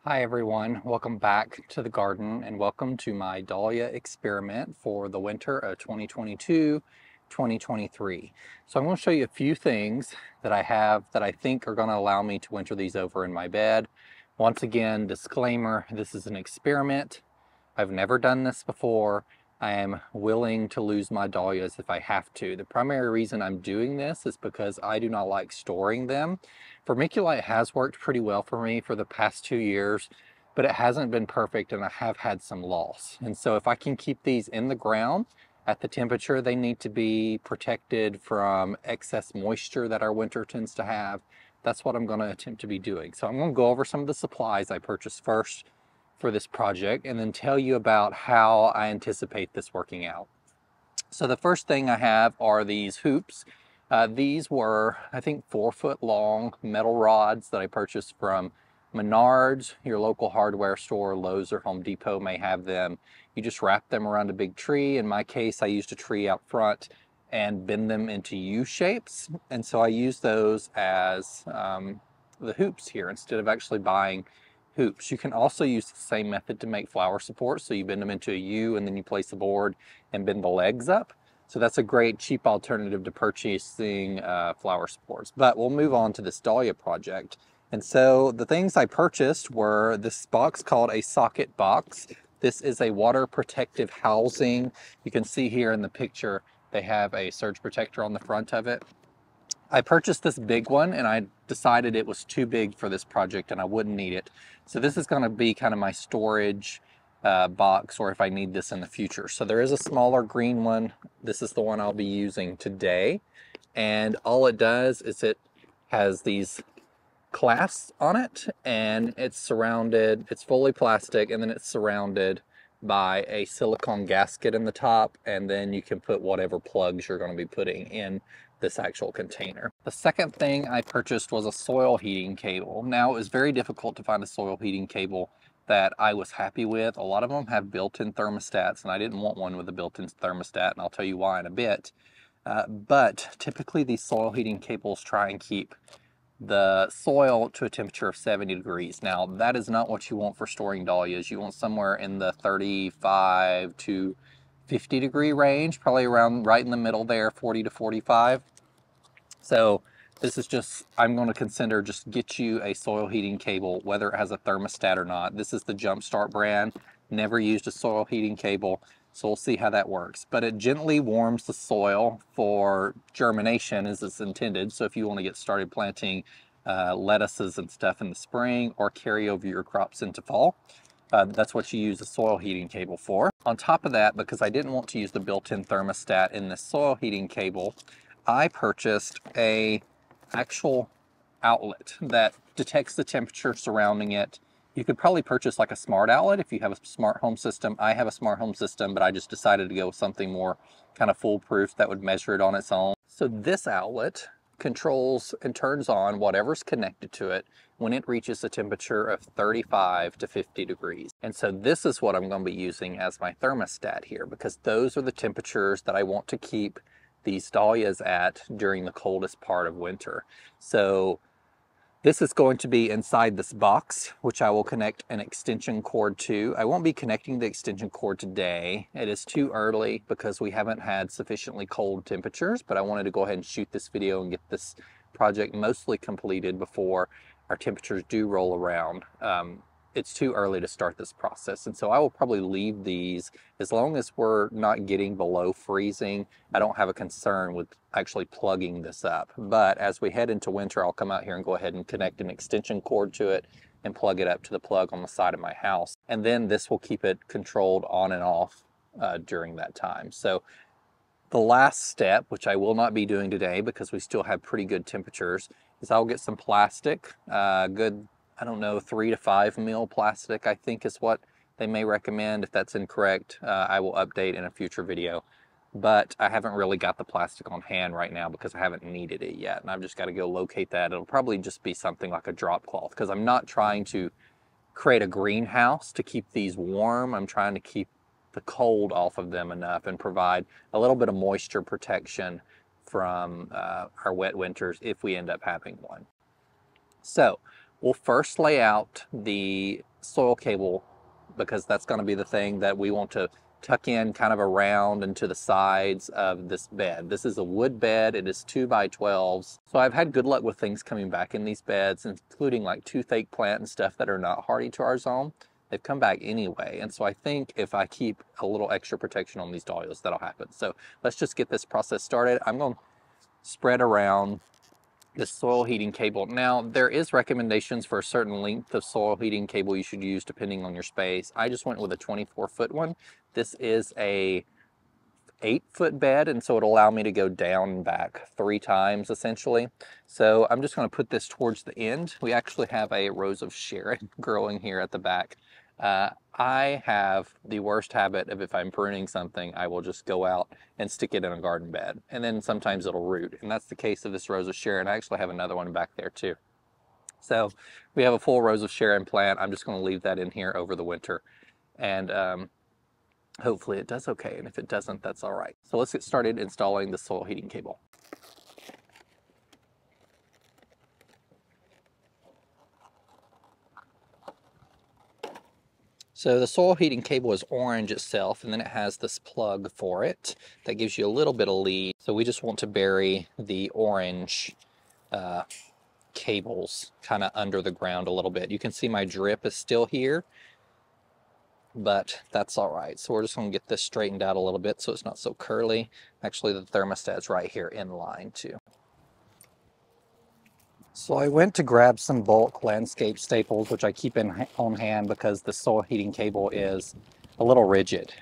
Hi everyone, welcome back to the garden and welcome to my dahlia experiment for the winter of 2022-2023. So I'm going to show you a few things that I have that I think are going to allow me to winter these over in my bed. Once again, disclaimer, this is an experiment. I've never done this before. I am willing to lose my dahlias if I have to. The primary reason I'm doing this is because I do not like storing them. Vermiculite has worked pretty well for me for the past 2 years, but it hasn't been perfect and I have had some loss. And so if I can keep these in the ground at the temperature they need to be, protected from excess moisture that our winter tends to have, that's what I'm going to attempt to be doing. So I'm going to go over some of the supplies I purchased first for this project and then tell you about how I anticipate this working out. So the first thing I have are these hoops. These were, I think, 4-foot long metal rods that I purchased from Menards. Your local hardware store, Lowe's or Home Depot may have them. You just wrap them around a big tree. In my case, I used a tree out front and bend them into U shapes. And so I use those as the hoops here instead of actually buying hoops. You can also use the same method to make flower supports. So you bend them into a U and then you place the board and bend the legs up. So that's a great cheap alternative to purchasing flower supports. But we'll move on to this dahlia project. And so the things I purchased were this box called a socket box. This is a water protective housing. You can see here in the picture, they have a surge protector on the front of it. I purchased this big one and I decided it was too big for this project and I wouldn't need it. So this is going to be kind of my storage box, or if I need this in the future. So there is a smaller green one. This is the one I'll be using today. And all it does is it has these clasps on it and it's surrounded, it's fully plastic, and then it's surrounded by a silicone gasket in the top, and then you can put whatever plugs you're going to be putting in this actual container. The second thing I purchased was a soil heating cable. Now, it was very difficult to find a soil heating cable that I was happy with. A lot of them have built-in thermostats, and I didn't want one with a built-in thermostat, and I'll tell you why in a bit. But typically these soil heating cables try and keep the soil to a temperature of 70 degrees. Now, that is not what you want for storing dahlias. You want somewhere in the 35 to 50 degree range, probably around right in the middle there, 40 to 45. So this is just, I'm going to consider just get you a soil heating cable, whether it has a thermostat or not. This is the Jumpstart brand. Never used a soil heating cable, so we'll see how that works. But it gently warms the soil for germination as it's intended. So if you want to get started planting lettuces and stuff in the spring or carry over your crops into fall, that's what you use a soil heating cable for. On top of that, because I didn't want to use the built-in thermostat in this soil heating cable, I purchased a actual outlet that detects the temperature surrounding it. You could probably purchase like a smart outlet if you have a smart home system. I have a smart home system, but I just decided to go with something more kind of foolproof that would measure it on its own. So this outlet controls and turns on whatever's connected to it when it reaches a temperature of 35 to 50 degrees. And so this is what I'm going to be using as my thermostat here, because those are the temperatures that I want to keep these dahlias at during the coldest part of winter. So this is going to be inside this box, which I will connect an extension cord to. I won't be connecting the extension cord today. It is too early because we haven't had sufficiently cold temperatures, but I wanted to go ahead and shoot this video and get this project mostly completed before our temperatures do roll around. It's too early to start this process. And so I will probably leave these as long as we're not getting below freezing. I don't have a concern with actually plugging this up. But as we head into winter, I'll come out here and go ahead and connect an extension cord to it and plug it up to the plug on the side of my house. And then this will keep it controlled on and off during that time. So the last step, which I will not be doing today because we still have pretty good temperatures, is I'll get some plastic, good, I don't know, 3 to 5 mil plastic, I think is what they may recommend. If that's incorrect, I will update in a future video. But I haven't really got the plastic on hand right now because I haven't needed it yet. And I've just got to go locate that. It'll probably just be something like a drop cloth because I'm not trying to create a greenhouse to keep these warm. I'm trying to keep the cold off of them enough and provide a little bit of moisture protection from our wet winters if we end up having one. So We'll first lay out the soil cable because that's going to be the thing that we want to tuck in kind of around and to the sides of this bed. This is a wood bed. It is 2x12s. So I've had good luck with things coming back in these beds, including like toothache plant and stuff that are not hardy to our zone. They've come back anyway. And so I think if I keep a little extra protection on these dahlias, that'll happen. So let's just get this process started. I'm going to spread around this soil heating cable. Now, there is recommendations for a certain length of soil heating cable you should use depending on your space. I just went with a 24-foot one. This is a 8-foot bed, and so it'll allow me to go down and back 3 times essentially. So I'm just going to put this towards the end. We actually have a rose of Sharon growing here at the back. I have the worst habit of, if I'm pruning something, I will just go out and stick it in a garden bed, and then sometimes it'll root, and that's the case of this rose of Sharon. I actually have another one back there too. So we have a full rose of Sharon plant. I'm just going to leave that in here over the winter, and hopefully it does okay, and if it doesn't, that's all right. So let's get started installing the soil heating cable. So the soil heating cable is orange itself, and then it has this plug for it that gives you a little bit of lead. So we just want to bury the orange cables kind of under the ground a little bit. You can see my drip is still here, but that's all right. So we're just going to get this straightened out a little bit so it's not so curly. Actually, the thermostat's right here in line too. So I went to grab some bulk landscape staples, which I keep on hand because the soil heating cable is a little rigid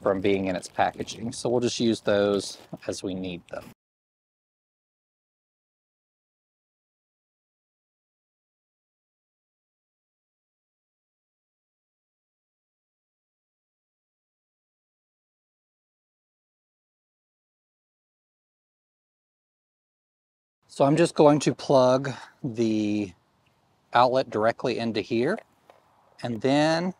from being in its packaging. So we'll just use those as we need them. So I'm just going to plug the outlet directly into here, and then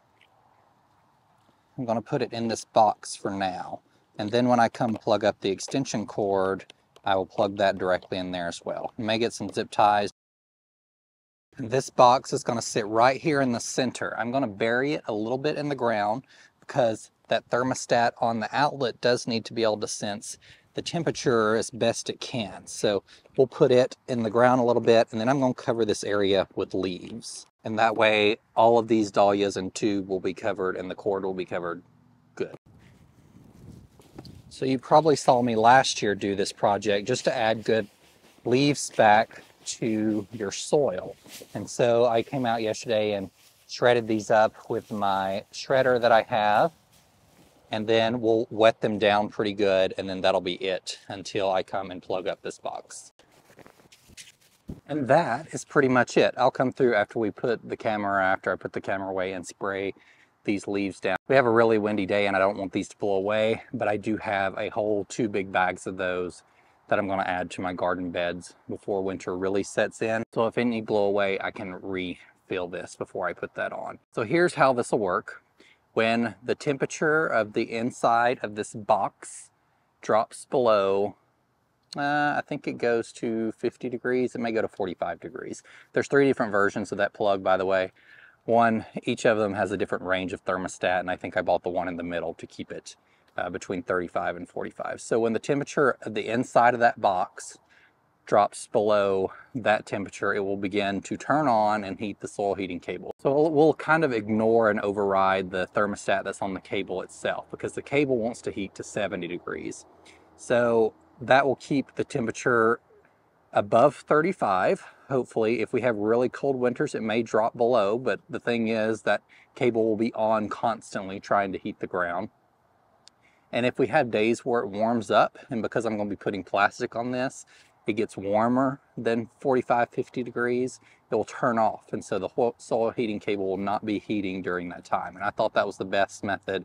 I'm going to put it in this box for now. And then when I come plug up the extension cord, I will plug that directly in there as well. You may get some zip ties. And this box is going to sit right here in the center. I'm going to bury it a little bit in the ground because that thermostat on the outlet does need to be able to sense the temperature as best it can. So we'll put it in the ground a little bit, and then I'm going to cover this area with leaves. And that way all of these dahlias and tube will be covered and the cord will be covered good. So you probably saw me last year do this project just to add good leaves back to your soil. And so I came out yesterday and shredded these up with my shredder that I have, and then we'll wet them down pretty good, and then that'll be it until I come and plug up this box. And that is pretty much it. I'll come through after I put the camera away and spray these leaves down. We have a really windy day and I don't want these to blow away, but I do have a whole 2 big bags of those that I'm going to add to my garden beds before winter really sets in. So if any blow away, I can refill this before I put that on. So here's how this will work. When the temperature of the inside of this box drops below, I think it goes to 50 degrees. It may go to 45 degrees. There's 3 different versions of that plug, by the way. Each of them has a different range of thermostat, and I think I bought the one in the middle to keep it between 35 and 45. So when the temperature of the inside of that box drops below that temperature, it will begin to turn on and heat the soil heating cable. So we'll kind of ignore and override the thermostat that's on the cable itself because the cable wants to heat to 70 degrees. So that will keep the temperature above 35. Hopefully, if we have really cold winters, it may drop below, but the thing is that cable will be on constantly trying to heat the ground. And if we have days where it warms up, and because I'm going to be putting plastic on this, it gets warmer than 45, 50 degrees, it will turn off. And so the whole soil heating cable will not be heating during that time. And I thought that was the best method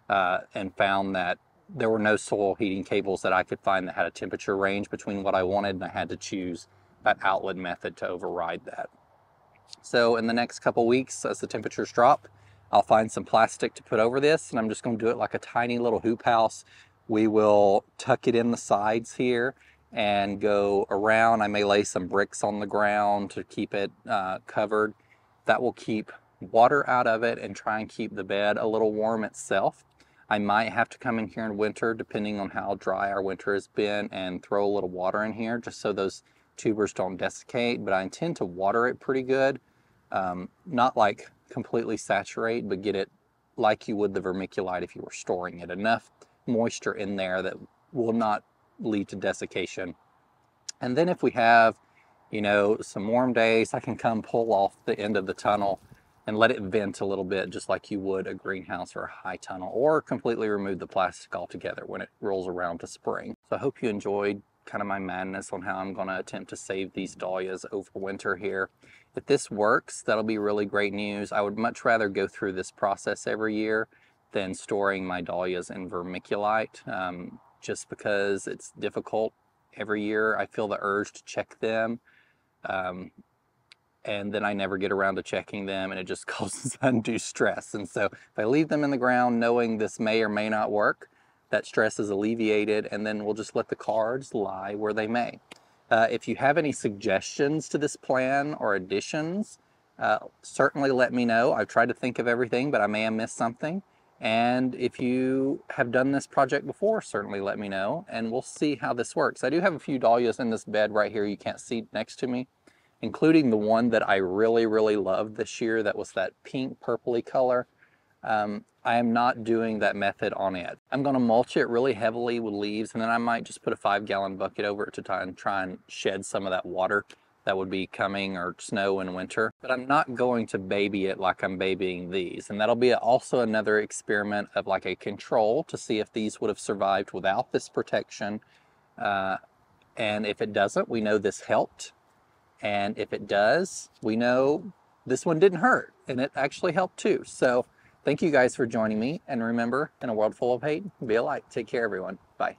and found that there were no soil heating cables that I could find that had a temperature range between what I wanted, and I had to choose that outlet method to override that. So in the next couple weeks, as the temperatures drop, I'll find some plastic to put over this, and I'm just going to do it like a tiny little hoop house. We will tuck it in the sides here, and go around. I may lay some bricks on the ground to keep it covered. That will keep water out of it and try and keep the bed a little warm itself. I might have to come in here in winter, depending on how dry our winter has been, and throw a little water in here just so those tubers don't desiccate, but I intend to water it pretty good. Not like completely saturate, but get it like you would the vermiculite if you were storing it. Enough moisture in there that will not lead to desiccation. And then if we have, you know, some warm days, I can come pull off the end of the tunnel and let it vent a little bit, just like you would a greenhouse or a high tunnel, or completely remove the plastic altogether when it rolls around to spring. So I hope you enjoyed kind of my madness on how I'm going to attempt to save these dahlias over winter here. If this works, that'll be really great news. I would much rather go through this process every year than storing my dahlias in vermiculite, just because it's difficult every year. I feel the urge to check them, and then I never get around to checking them, and it just causes undue stress. And so if I leave them in the ground knowing this may or may not work, that stress is alleviated, and then we'll just let the cards lie where they may. If you have any suggestions to this plan or additions, certainly let me know. I've tried to think of everything, but I may have missed something. And if you have done this project before, certainly let me know, and we'll see how this works. I do have a few dahlias in this bed right here you can't see next to me, including the one that I really, really loved this year. That was that pink purpley color. I am not doing that method on it. I'm going to mulch it really heavily with leaves, and then I might just put a 5-gallon bucket over it to try and shed some of that water that would be coming, or snow in winter. But I'm not going to baby it like I'm babying these. And that'll be also another experiment of like a control to see if these would have survived without this protection. And if it doesn't, we know this helped. And if it does, we know this one didn't hurt, and it actually helped too. So thank you guys for joining me. And remember, in a world full of hate, be a light. Take care, everyone. Bye.